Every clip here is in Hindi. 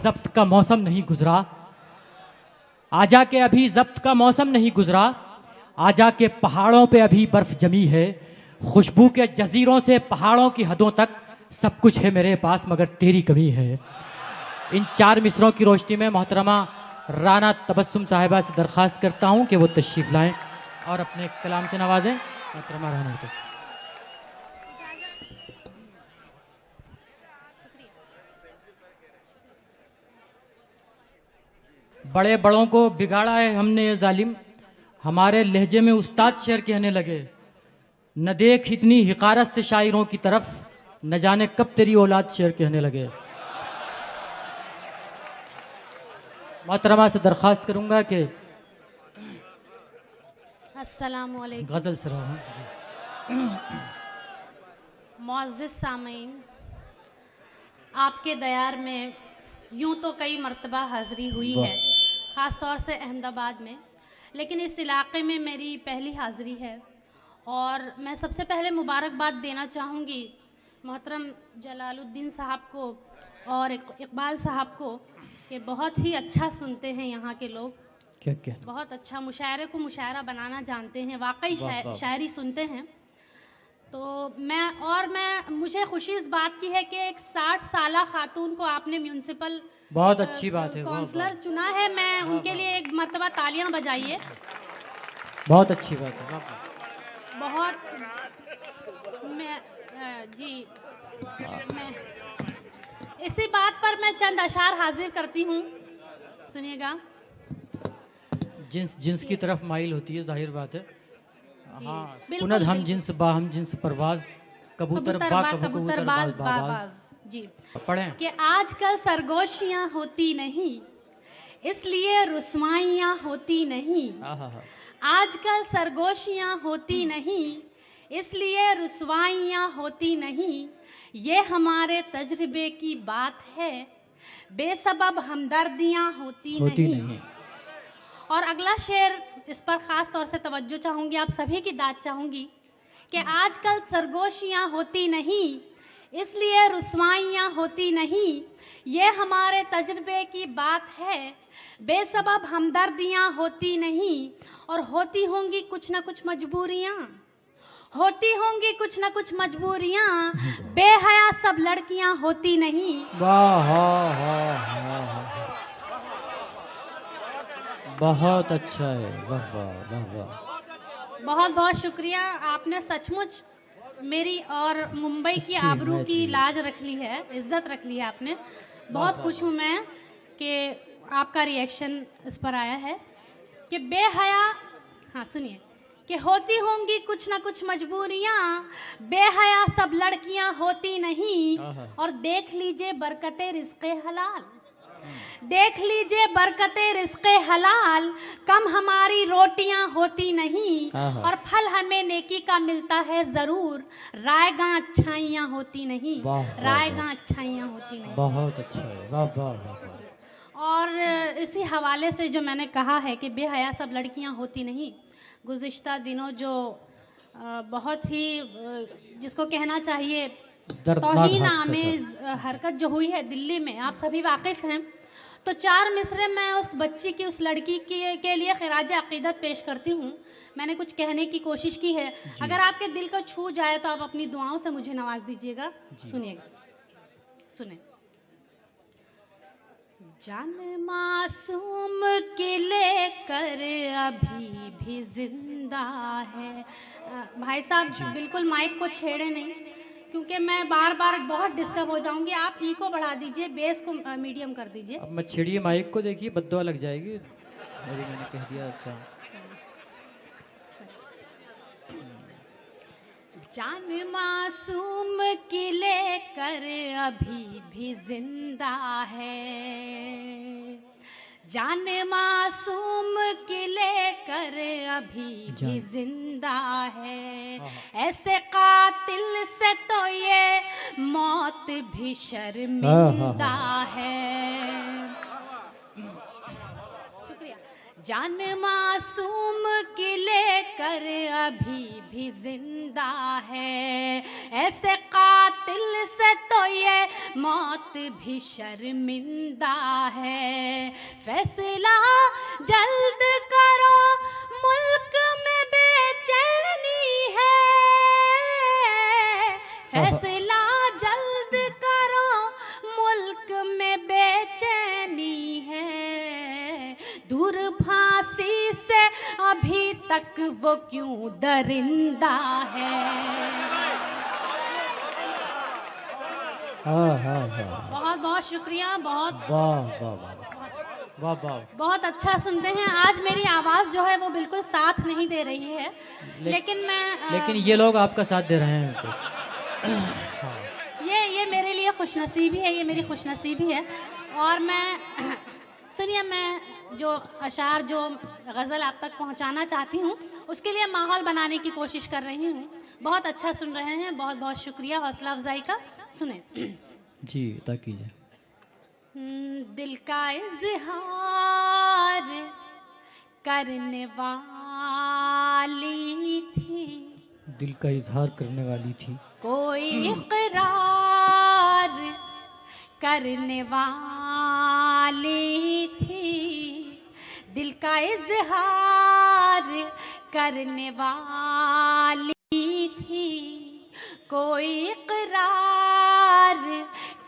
जब्त का मौसम नहीं गुजरा, आजा के अभी जब्त का मौसम नहीं गुजरा, आजा के पहाड़ों पे अभी बर्फ जमी है, खुशबू के जजीरों से पहाड़ों की हदों तक सब कुछ है मेरे पास मगर तेरी कमी है। इन 4 मिसरों की रोशनी में मोहतरमा राना तबस्सुम साहिबा से दरख्वास्त करता हूं कि वो तशरीफ लाएं और अपने कलाम से नवाजें। मोहतरमा राना तो बड़े बड़ों को बिगाड़ा है हमने ये जालिम, हमारे लहजे में उस्ताद शेर कहने लगे, न देख इतनी हिकारत से शायरों की तरफ, न जाने कब तेरी औलाद शेर कहने लगे। मोहतरमा से दरख्वास्त करूंगा कि अस्सलामु अलैकुम गजल सरा मुअज़्ज़िज़ सामीन, आपके दयार में यूं तो कई मर्तबा हाज़िरी हुई है, ख़ास तौर से अहमदाबाद में, लेकिन इस इलाक़े में मेरी पहली हाज़िरी है। और मैं सबसे पहले मुबारकबाद देना चाहूँगी मोहतरम जलालुद्दीन साहब को और इकबाल साहब को कि बहुत ही अच्छा सुनते हैं यहाँ के लोग, क्या बहुत अच्छा मुशायरे को मुशायरा बनाना जानते हैं, वाकई शायरी सुनते हैं। तो मैं मुझे खुशी इस बात की है कि एक 60 साला खातून को आपने म्यूनसिपल बहुत अच्छी बात है, काउंसलर चुना है। मैं उनके लिए एक मर्तबा तालियां बजाइए, बहुत अच्छी बात है। बहुत जी मैं इसी बात पर मैं चंद अशार हाजिर करती हूँ, सुनिएगा। जिन्स की तरफ माइल होती है, जाहिर बात है। हाँ, बिल्कुल, हम जिन्स बा हम जिन्स परवाज, कबूतर बाज बाज। जी पढ़ें कि आजकल सरगोशियाँ होती नहीं, इसलिए रुस्वाइयाँ होती नहीं। आजकल सरगोशियाँ होती नहीं, इसलिए रुस्वाइयाँ होती नहीं। ये हमारे तजर्बे की बात है, बेसबब हमदर्दियाँ होती नहीं। और अगला शेर, इस पर ख़ास तौर से तवज्जो चाहूँगी, आप सभी की दाद चाहूँगी कि आजकल सरगोशियाँ होती नहीं, इसलिए रुस्वाइयाँ होती नहीं। ये हमारे तजर्बे की बात है, बेसबब हमदर्दियाँ होती नहीं। और होती होंगी कुछ ना कुछ मजबूरियाँ, होती होंगी कुछ ना कुछ मजबूरियाँ, बेहया सब लड़कियाँ होती नहीं। बहुत अच्छा है, वाह वाह वाह वाह। बहुत बहुत शुक्रिया, आपने सचमुच मेरी और मुंबई की आबरू की लाज रख ली है, इज्जत रख ली है आपने। बहुत खुश हूँ मैं कि आपका रिएक्शन इस पर आया है कि बेहया, हाँ सुनिए, कि होती होंगी कुछ ना कुछ मजबूरियाँ, बेहया सब लड़कियाँ होती नहीं। और देख लीजिए बरकते रिज़्क़े हलाल, देख लीजिए बरकते रिज़्क़े हलाल, कम हमारी रोटियां होती नहीं। और फल हमें नेकी का मिलता है ज़रूर, रायगां अच्छाइयाँ होती नहीं, रायगां अच्छाइयाँ होती नहीं। बहुत अच्छा है, वाह वाह वाह। और इसी हवाले से जो मैंने कहा है कि बेहया सब लड़कियां होती नहीं, गुज़िश्ता दिनों जो बहुत ही जिसको कहना चाहिए तौहीन आमेज़ हरकत जो हुई है दिल्ली में, आप सभी वाकिफ़ हैं। तो 4 मिसरे मैं उस बच्ची की, उस लड़की के लिए खिराज अक़ीदत पेश करती हूँ। मैंने कुछ कहने की कोशिश की है, अगर आपके दिल को छू जाए तो आप अपनी दुआओं से मुझे नवाज दीजिएगा। सुनिएगा, सुने। जान मासूम के लेकर अभी भी जिंदा है। भाई साहब बिल्कुल माइक को छेड़े नहीं, क्योंकि मैं बार बार बहुत डिस्टर्ब हो जाऊंगी। आप ई को बढ़ा दीजिए, बेस को मीडियम कर दीजिए। अब मत छेड़िए माइक को, देखिए बद्दुआ लग जाएगी। अभी मैंने कह दिया। अच्छा, जान मासूम की लेकर अभी भी जिंदा है, जान मासूम की लेकर अभी भी जिंदा है। ऐसे कातिल से तो ये मौत भी शर्मिंदा है। जान मासूम की लेकर अभी भी जिंदा है, ऐसे कातिल कातिल से तो ये मौत भी शर्मिंदा है। फैसला जल्द करो, मुल्क में बेचैनी है। फैसला जल्द करो, मुल्क में बेचैनी है। दूर फांसी से अभी तक वो क्यों दरिंदा है। बहुत बहुत शुक्रिया। बहुत वाह वाह वाह वाह। बहुत अच्छा सुनते हैं। आज मेरी आवाज़ जो है वो बिल्कुल साथ नहीं दे रही है, लेकिन ये लोग आपका साथ दे रहे हैं तो। ये मेरे लिए खुशनसीबी है, ये मेरी खुशनसीबी है। और मैं सुनिए, मैं जो अशार जो गज़ल आप तक पहुंचाना चाहती हूं, उसके लिए माहौल बनाने की कोशिश कर रही हूं। बहुत अच्छा सुन रहे हैं, बहुत बहुत शुक्रिया हौसला अफजाई का। सुने जी, अदा कीजिए। दिल का इज़हार करने वाली थी, दिल का इजहार करने वाली थी, कोई इकरार करने वाली थी। दिल का इजहार करने वाली थी, कोई इकरार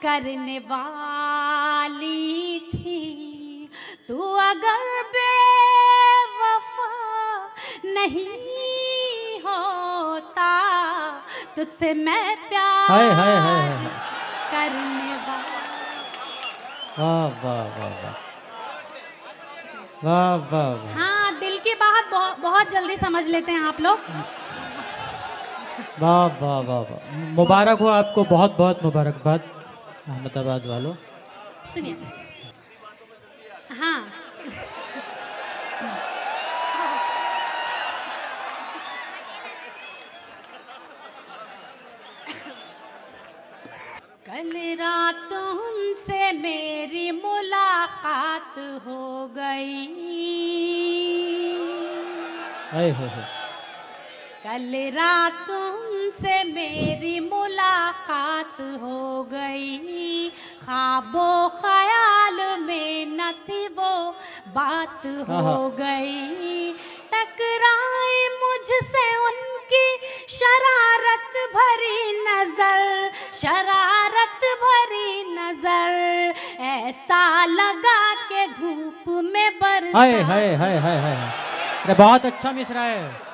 करने वाली थी। तू अगर बेवफा नहीं होता, तुझसे मैं प्यार करने वाली। वाह वाह वाह वाह वाह। हाँ, दिल की बात बहुत जल्दी समझ लेते हैं आप लोग। वाह वाह वाह वाह। मुबारक हो आपको, बहुत बहुत मुबारकबाद अहमदाबाद वालों। सुनिए, हाँ कल रात उनसे मेरी मुलाकात हो गई। कल रात उनसे मेरी मुलाकात हो गई। ख्वाबो ख्याल में न थी वो बात हो गई। टकराई मुझसे उनकी शरारत भरी नजर, शरारत भरी नजर। ऐसा लगा के धूप में बरसा। अरे बहुत अच्छा मिसरा है।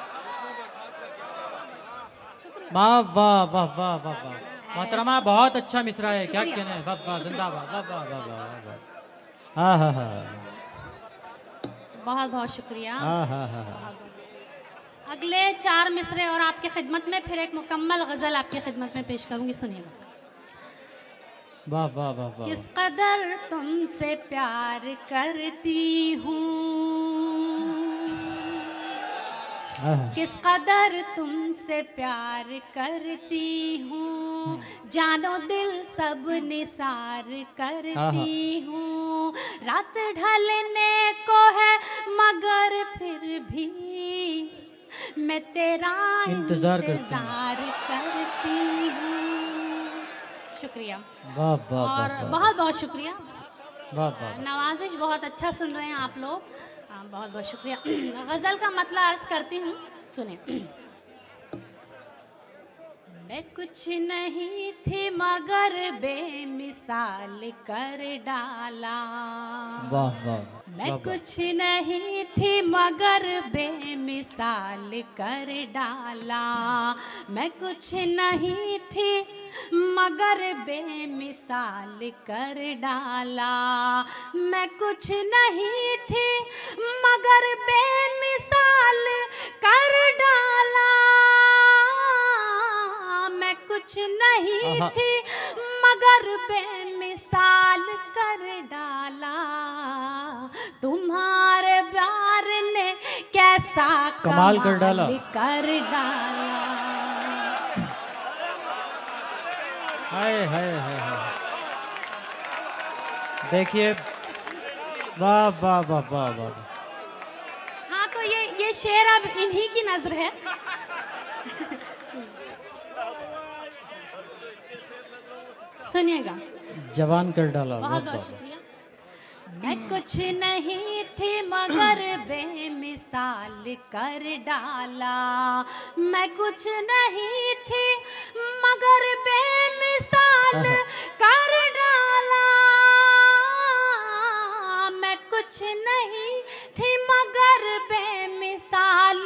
वाह वाह वाह वाह वाह वाह। मोहतरमा बहुत अच्छा मिसरा है, क्या कहना है। वाह वाह, जिंदाबाद। वाह वाह वाह वाह वाह। हाँ हाँ हाँ, बहुत बहुत शुक्रिया। हाँ हाँ हाँ। अगले 4 मिसरे और आपकी खिदमत में फिर एक मुकम्मल गज़ल आपकी खिदमत में पेश करूंगी, सुनिएगा। वाह वाह वाह वाह। किस कदर तुमसे प्यार करती हूँ, किस कदर तुमसे प्यार करती हूँ। जानो दिल सब निसार करती हूँ। रात ढलने को है मगर फिर भी मैं तेरा इंतजार करती हूँ। शुक्रिया। वाह वाह। और बहुत बहुत शुक्रिया। वाह वाह। नवाजिश बहुत अच्छा सुन रहे हैं आप लोग। बहुत बहुत शुक्रिया। गज़ल का मतलब अर्ज करती हूँ, सुने। मैं कुछ नहीं थी मगर बेमिसाल कर डाला। वाह वाह। मैं कुछ नहीं थी मगर बेमिसाल कर डाला। मैं कुछ नहीं थी मगर बेमिसाल कर डाला। मैं कुछ नहीं थी मगर बेमिसाल कर डाला। मैं कुछ नहीं थी मगर बेमिसाल कर डाला। तुम्हारे प्यार ने कैसा कमाल कर डाला। हाय हाय हाय हाय। देखिए, वाह वाह वाह वाह वाह। हाँ, तो ये शेर अब इन्हीं की नजर है। सुनिएगा। जवान कर डाला। बहुत बहुत शुक्रिया। मैं कुछ नहीं थी मगर बेमिसाल कर डाला, मैं कुछ नहीं थी मगर बेमिसाल कर डाला, मैं कुछ नहीं थी मगर बेमिसाल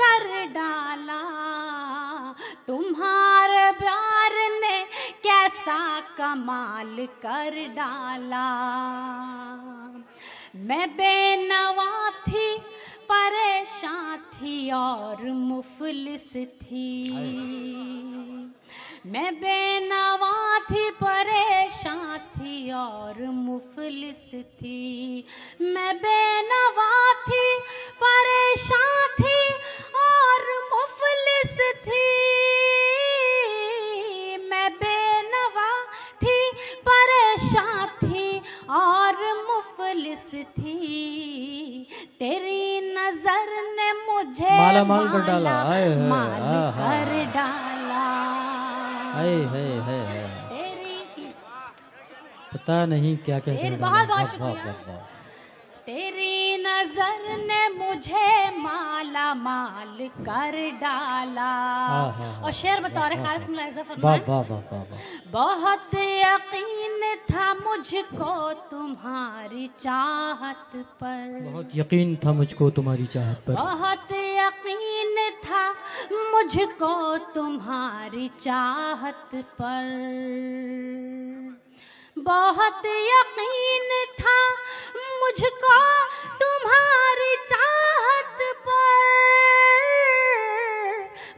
कर डाला, तुम्हारे प्यार ने कैसा कमाल कर डाला। मैं बेनवा थी, परेशान थी और मुफलिस थी, मैं बेनवा थी, परेशान थी और मुफलिस थी, मैं बेनवा थी, परेशान थी और मुफलिस थी, मैं बेनवा थी, परेशान थी और मुफलिस थी, तेरी नजर ने मुझे माला माल कर डाला, माल कर डाला, तेरी पता नहीं क्या क्या तेरी कर बहुत डाला। बहुत शुक्रिया। तेरी नजर ने मुझे माला माल कर डाला। और शेर बतौर खालिस मुलाहिजा फरमाएं। बहुत यकीन था मुझको तुम्हारी चाहत पर, बहुत यकीन था मुझको तुम्हारी चाहत पर, बहुत यकीन था मुझको तुम्हारी चाहत पर, बहुत यकीन था मुझको तुम्हारी चाहत पर,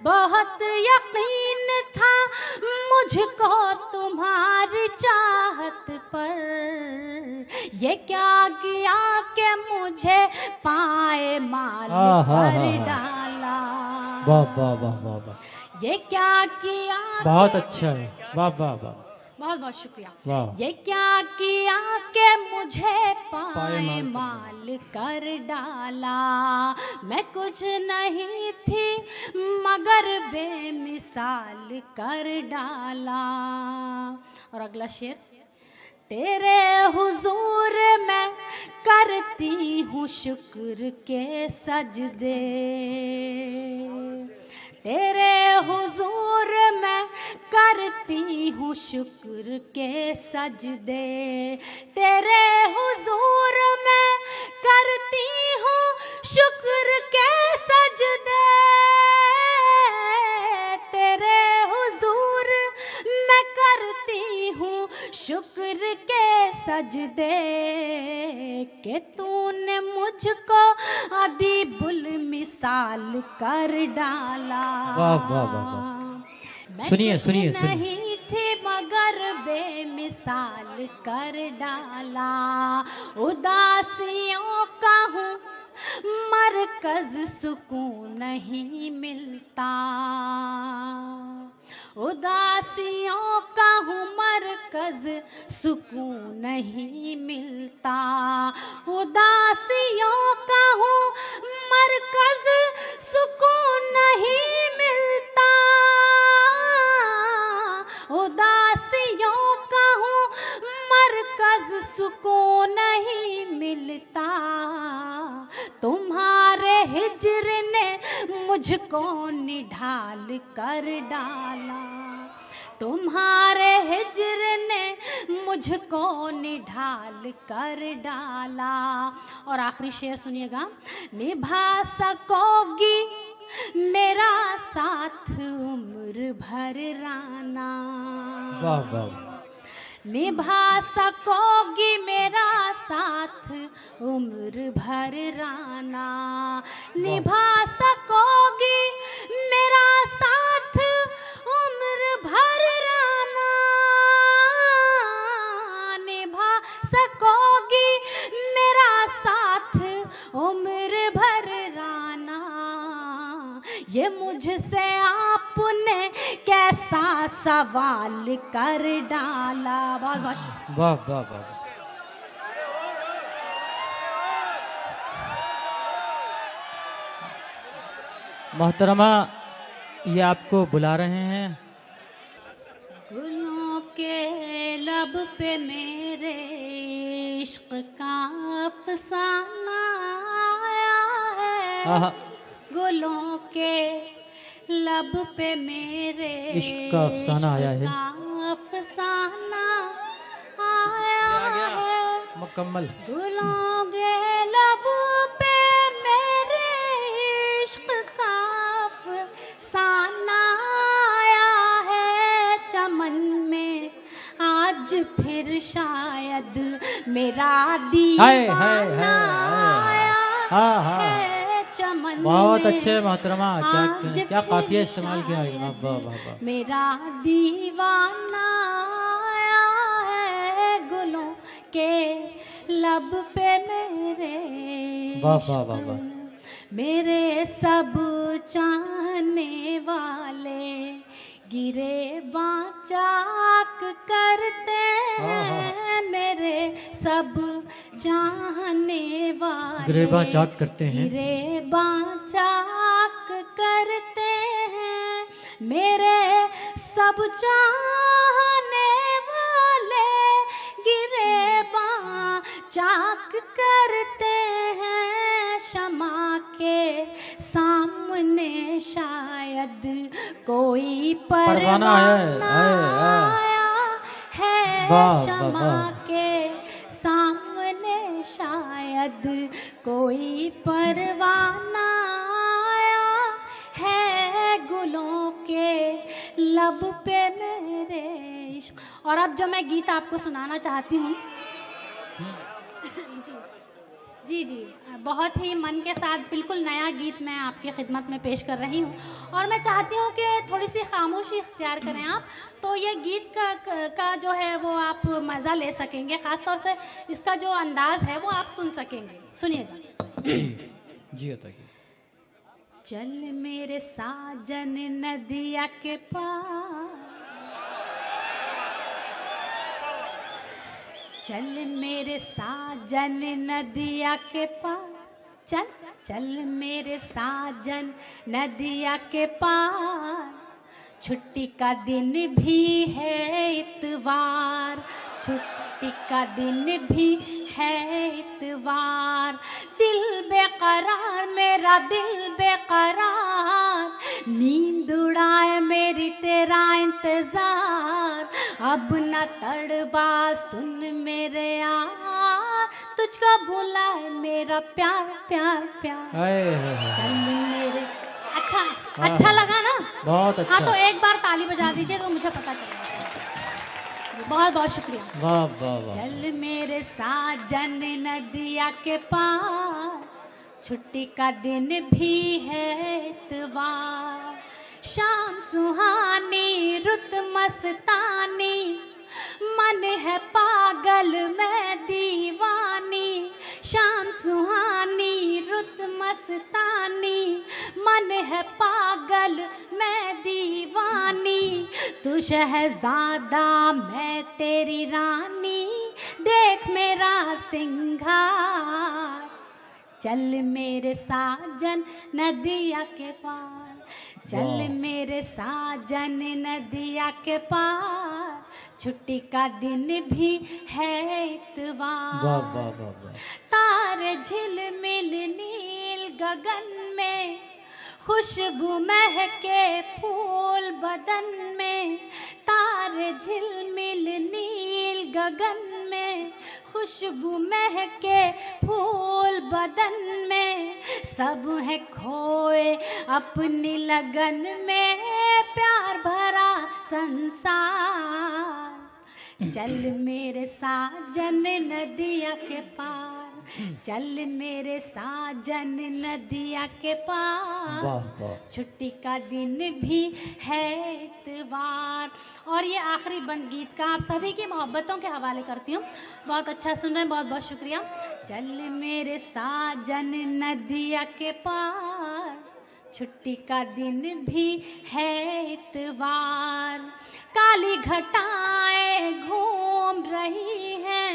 बहुत यकीन था मुझको तुम्हारी चाहत पर, ये क्या किया कि मुझे पाए माल कर डाला। वाह वाह वाह वाह वाह, ये क्या किया, बहुत अच्छा है, वाह वाह वाह, बहुत बहुत शुक्रिया। वाह। ये क्या किया कि मुझे पाए माल कर डाला, मैं कुछ नहीं थी मगर बेमिसाल कर डाला। और अगला शेर, तेरे हुजूर मैं करती हूँ शुक्र के सजदे, तेरे हुजूर मैं करती हूँ शुक्र के सजदे, तेरे हुजूर मैं करती हूँ शुक्र के सजदे, तेरे हुजूर मैं करती हूँ शुक्र के सजदे, के तूने मुझको अदीबुल मिसाल कर डाला। वाह वाह वाह, सुनिए सुनिए सुनिए। नहीं थी मगर बेमिसाल कर डाला, उदासियों का हूँ मरकज सुकून नहीं मिलता, उदासियों का हूँ मरकज सुकून नहीं मिलता, उदासियों का हूँ मरकज सुकून नहीं मिलता, उदासियों का हूँ मरकज सुकून नहीं मिलता, तुम्हारे हिज्र ने मुझको निढाल कर डाला, तुम्हारे हिज्र ने मुझको निढाल कर डाला। और आखिरी शेर सुनिएगा, निभा सकोगी मेरा साथ उम्र भर राना, वाह वाह, निभा सकोगी मेरा साथ उम्र भर राना, निभा सकोगी मेरा साथ उम्र भर राना, निभा सकोगी मेरा साथ उम्र भर राना, ये मुझसे आपने कैसा सवाल कर डाला। बहुत बहुत वाह वाह वाह, मोहतरमा ये आपको बुला रहे हैं। गुलों के लब पे मेरे इश्क का अफसाना आया है, गुलों के लब पे मेरे इश्क का अफसाना आया है, अफसाना आया है, मुकम्मल। गुलों के लब पे मेरे इश्क का अफसाना आया है, चमन में आज फिर शायद मेरा दीवाना आया है, चमन बहुत में अच्छे मोहतरमा, क्या क्या काफिया इस्तेमाल किया है। वाह वाह वाह। मेरा दीवाना आया है, गुलों के लब पे मेरे वाह वाह वाह वाह। मेरे सब चाहने वाले गिरे बाचाक करते हैं, मेरे सब चाहने वाले गिरेबा चाक करते हैं, गिरे बाचाक करते हैं, मेरे सब चाहने वाले गिरे बाचाक करते हैं, क्षमा के सामने शायद कोई परवाना आया है, क्षमा के सामने शायद कोई परवाना आया है, गुलों के लब पे मेरे इश्क। और अब जो मैं गीत आपको सुनाना चाहती हूँ जी जी, बहुत ही मन के साथ बिल्कुल नया गीत मैं आपकी खिदमत में पेश कर रही हूँ, और मैं चाहती हूँ कि थोड़ी सी खामोशी इख्तियार करें आप, तो ये गीत का जो है वो आप मज़ा ले सकेंगे, ख़ास तौर से इसका जो अंदाज़ है वो आप सुन सकेंगे। सुनिएगा जी बताइए। चल मेरे साजन नदिया के पार, चल मेरे साजन नदिया के पार, चल चल मेरे साजन नदिया के पार, छुट्टी का दिन भी है इतवार, छुट्टी का दिन भी है इतवार, दिल बेकरार मेरा दिल बेकरार, नींद उड़ाए मेरी तेरा इंतजार, अब न तड़बा सुन मेरे यार, तुझको भूला है मेरा प्यार प्यार प्यार। चल मेरे अच्छा लगा ना? बहुत अच्छा। हाँ तो एक बार ताली बजा दीजिए तो मुझे पता चलेगा। बहुत बहुत शुक्रिया। वाह वाह वाह। चल मेरे साजन नदिया के पार, छुट्टी का दिन भी है इतवार, शाम सुहानी रुत मस्तानी, मन है पागल मैं दीवानी, शाम सुहानी रुत मस्तानी, मन है पागल मैं दीवानी, तू शहजादा मैं तेरी रानी, देख मेरा सिंगार, चल मेरे साजन नदिया के पार, चल मेरे साजन नदिया के पार, छुट्टी का दिन भी है इतवार, वाह वाह वाह वाह। तारे झिलमिल नील गगन में, खुशबू महके फूल बदन में, तारे झिलमिल नील गगन में, खुशबू महके फूल बदन में, सब है खोए अपनी लगन में, प्यार भरा संसार, चल मेरे साजन नदिया के पार, चल मेरे साजन नदिया के पार, वाह वाह। छुट्टी का दिन भी है इतवार। और ये आखिरी बंद गीत का आप सभी की मोहब्बतों के हवाले करती हूँ। बहुत अच्छा सुन रहे हैं, बहुत बहुत शुक्रिया। चल मेरे साजन नदिया के पार, छुट्टी का दिन भी है इतवार, काली घटाएं घूम रही हैं,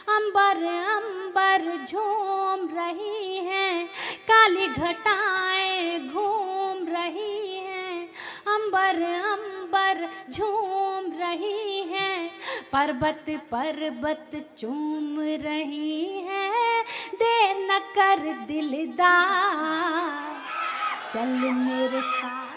अंबर अंबर झूम रही हैं, काली घटाएं घूम रही हैं, अंबर अंबर पर झूम रही हैं, पर्वत पर्वत चूम रही हैं। देर न कर दिलदार, चल मेरे साथ।